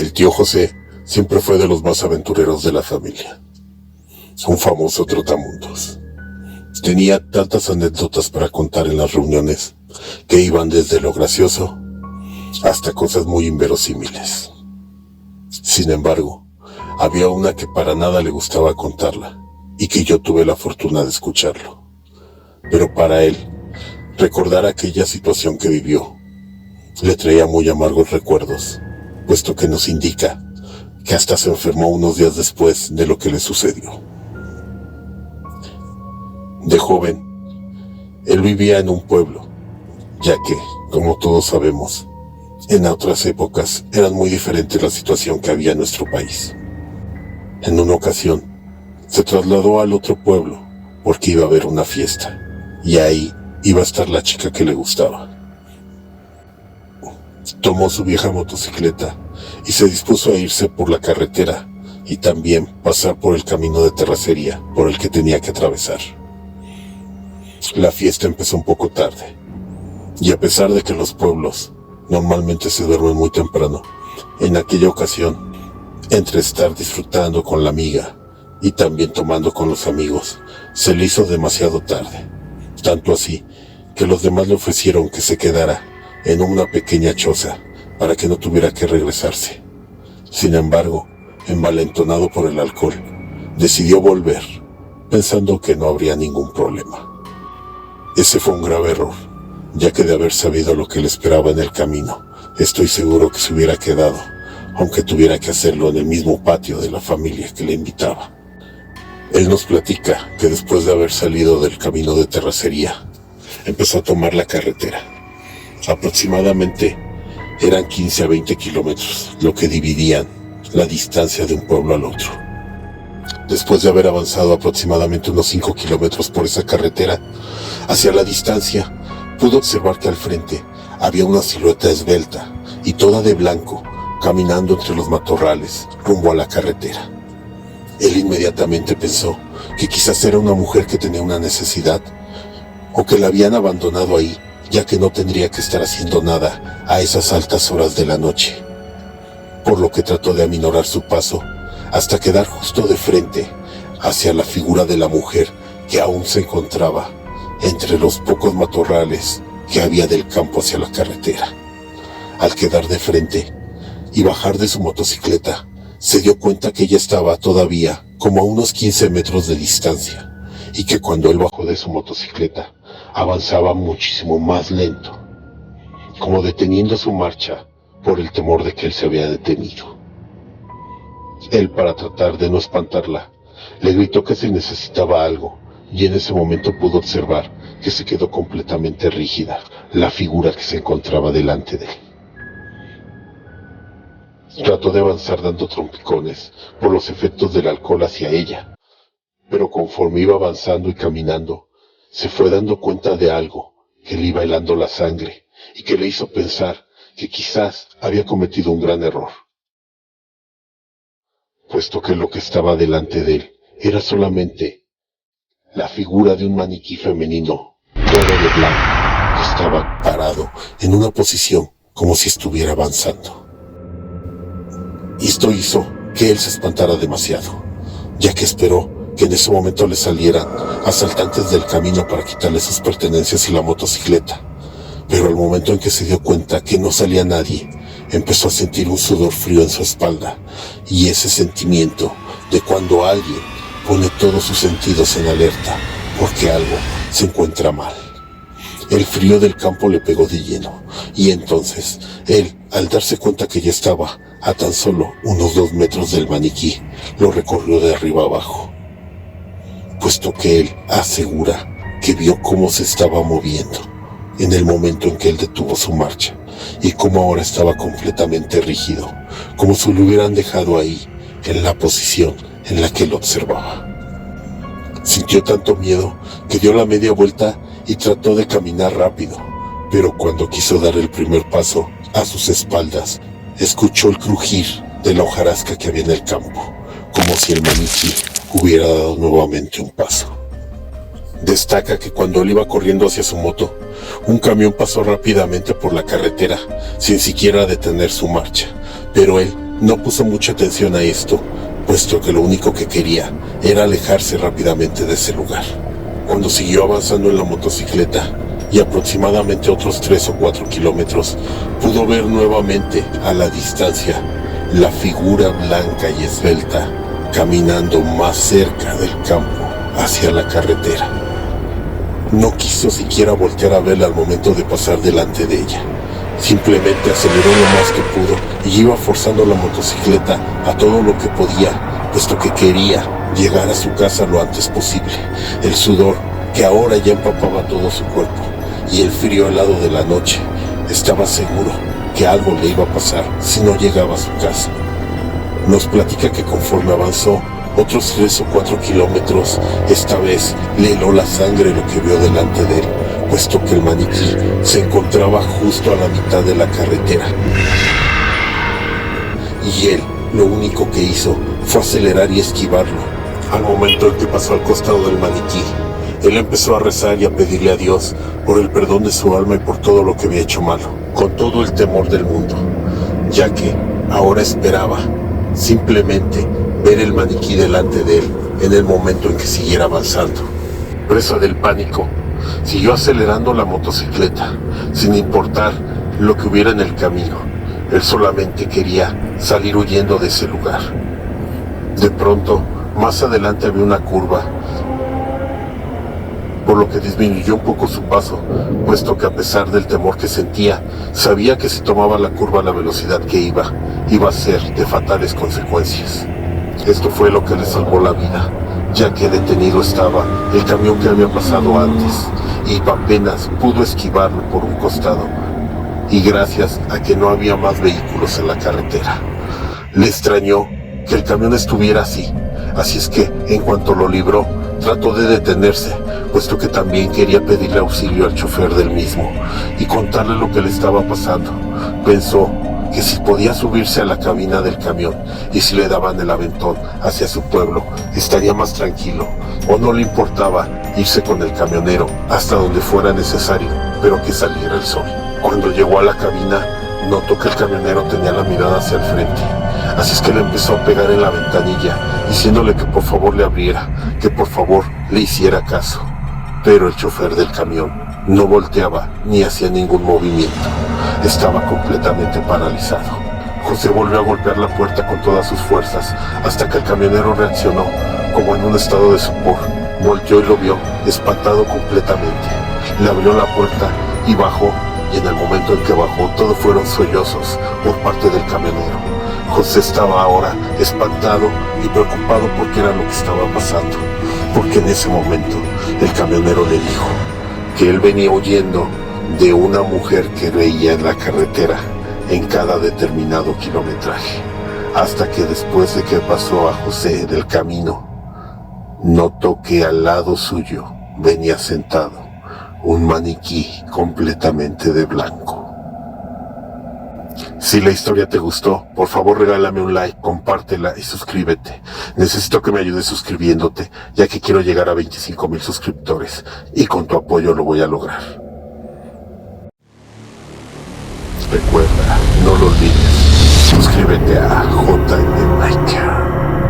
El tío José siempre fue de los más aventureros de la familia. Un famoso trotamundos. Tenía tantas anécdotas para contar en las reuniones que iban desde lo gracioso hasta cosas muy inverosímiles. Sin embargo, había una que para nada le gustaba contarla y que yo tuve la fortuna de escucharlo. Pero para él, recordar aquella situación que vivió le traía muy amargos recuerdos, puesto que nos indica que hasta se enfermó unos días después de lo que le sucedió. De joven, él vivía en un pueblo, ya que, como todos sabemos, en otras épocas era muy diferente la situación que había en nuestro país. En una ocasión, se trasladó al otro pueblo porque iba a haber una fiesta, y ahí iba a estar la chica que le gustaba. Tomó su vieja motocicleta y se dispuso a irse por la carretera y también pasar por el camino de terracería por el que tenía que atravesar. La fiesta empezó un poco tarde, y a pesar de que los pueblos normalmente se duermen muy temprano, en aquella ocasión, entre estar disfrutando con la amiga y también tomando con los amigos, se le hizo demasiado tarde, tanto así que los demás le ofrecieron que se quedara en una pequeña choza para que no tuviera que regresarse. Sin embargo, envalentonado por el alcohol, decidió volver, pensando que no habría ningún problema. Ese fue un grave error, ya que de haber sabido lo que le esperaba en el camino, estoy seguro que se hubiera quedado, aunque tuviera que hacerlo en el mismo patio de la familia que le invitaba. Él nos platica que después de haber salido del camino de terracería, empezó a tomar la carretera. Aproximadamente eran 15 a 20 kilómetros, lo que dividían la distancia de un pueblo al otro. Después de haber avanzado aproximadamente unos 5 kilómetros por esa carretera, hacia la distancia, pudo observar que al frente había una silueta esbelta y toda de blanco, caminando entre los matorrales, rumbo a la carretera. Él inmediatamente pensó que quizás era una mujer que tenía una necesidad, o que la habían abandonado ahí, ya que no tendría que estar haciendo nada a esas altas horas de la noche. Por lo que trató de aminorar su paso, hasta quedar justo de frente hacia la figura de la mujer que aún se encontraba entre los pocos matorrales que había del campo hacia la carretera. Al quedar de frente y bajar de su motocicleta, se dio cuenta que ella estaba todavía como a unos 15 metros de distancia, y que cuando él bajó de su motocicleta, avanzaba muchísimo más lento, como deteniendo su marcha por el temor de que él se había detenido. Él, para tratar de no espantarla, le gritó que se necesitaba algo, y en ese momento pudo observar que se quedó completamente rígida la figura que se encontraba delante de él. Trató de avanzar dando trompicones por los efectos del alcohol hacia ella, pero conforme iba avanzando y caminando, se fue dando cuenta de algo que le iba helando la sangre y que le hizo pensar que quizás había cometido un gran error, puesto que lo que estaba delante de él era solamente la figura de un maniquí femenino, todo de blanco, que estaba parado en una posición como si estuviera avanzando. Y esto hizo que él se espantara demasiado, ya que esperó que en ese momento le salieran asaltantes del camino para quitarle sus pertenencias y la motocicleta. Pero al momento en que se dio cuenta que no salía nadie, empezó a sentir un sudor frío en su espalda, y ese sentimiento de cuando alguien pone todos sus sentidos en alerta porque algo se encuentra mal. El frío del campo le pegó de lleno, y entonces él, al darse cuenta que ya estaba a tan solo unos 2 metros del maniquí, lo recorrió de arriba abajo, puesto que él asegura que vio cómo se estaba moviendo en el momento en que él detuvo su marcha, y cómo ahora estaba completamente rígido, como si lo hubieran dejado ahí, en la posición en la que lo observaba. Sintió tanto miedo que dio la media vuelta y trató de caminar rápido, pero cuando quiso dar el primer paso, a sus espaldas, escuchó el crujir de la hojarasca que había en el campo, como si el maniquí hubiera dado nuevamente un paso. Destaca que cuando él iba corriendo hacia su moto, un camión pasó rápidamente por la carretera, sin siquiera detener su marcha, pero él No puso mucha atención a esto, puesto que lo único que quería era alejarse rápidamente de ese lugar. Cuando siguió avanzando en la motocicleta, y aproximadamente otros 3 o 4 kilómetros, pudo ver nuevamente a la distancia la figura blanca y esbelta caminando más cerca del campo hacia la carretera. No quiso siquiera voltear a verla al momento de pasar delante de ella. Simplemente aceleró lo más que pudo y iba forzando la motocicleta a todo lo que podía, puesto que quería llegar a su casa lo antes posible. El sudor, que ahora ya empapaba todo su cuerpo, y el frío helado de la noche, estaba seguro que algo le iba a pasar si no llegaba a su casa. Nos platica que conforme avanzó otros 3 o 4 kilómetros, esta vez le heló la sangre lo que vio delante de él, puesto que el maniquí se encontraba justo a la mitad de la carretera. Y él lo único que hizo fue acelerar y esquivarlo. Al momento en que pasó al costado del maniquí, él empezó a rezar y a pedirle a Dios por el perdón de su alma y por todo lo que había hecho malo, con todo el temor del mundo, ya que ahora esperaba simplemente ver el maniquí delante de él en el momento en que siguiera avanzando. Preso del pánico, siguió acelerando la motocicleta, sin importar lo que hubiera en el camino. Él solamente quería salir huyendo de ese lugar. De pronto, más adelante había una curva, por lo que disminuyó un poco su paso, puesto que a pesar del temor que sentía, sabía que si tomaba la curva a la velocidad que iba a ser de fatales consecuencias. Esto fue lo que le salvó la vida, ya que detenido estaba el camión que había pasado antes, y apenas pudo esquivarlo por un costado, y gracias a que no había más vehículos en la carretera. Le extrañó que el camión estuviera así es que, en cuanto lo libró, trató de detenerse, puesto que también quería pedirle auxilio al chofer del mismo y contarle lo que le estaba pasando. Pensó que si podía subirse a la cabina del camión y si le daban el aventón hacia su pueblo, estaría más tranquilo, o no le importaba irse con el camionero hasta donde fuera necesario, pero que saliera el sol. Cuando llegó a la cabina, notó que el camionero tenía la mirada hacia el frente, así es que le empezó a pegar en la ventanilla, diciéndole que por favor le abriera, que por favor le hiciera caso. Pero el chofer del camión no volteaba ni hacía ningún movimiento. Estaba completamente paralizado. José volvió a golpear la puerta con todas sus fuerzas, hasta que el camionero reaccionó, como en un estado de sopor. Volteó y lo vio, espantado completamente. Le abrió la puerta y bajó, y en el momento en que bajó, todos fueron sollozos por parte del camionero. José estaba ahora espantado y preocupado porque era lo que estaba pasando, porque en ese momento el camionero le dijo que él venía huyendo de una mujer que veía en la carretera en cada determinado kilometraje, hasta que después de que pasó a José del camino, notó que al lado suyo venía sentado un maniquí completamente de blanco. Si la historia te gustó, por favor regálame un like, compártela y suscríbete. Necesito que me ayudes suscribiéndote, ya que quiero llegar a 25,000 suscriptores, y con tu apoyo lo voy a lograr. Recuerda, no lo olvides, suscríbete a JM Mike.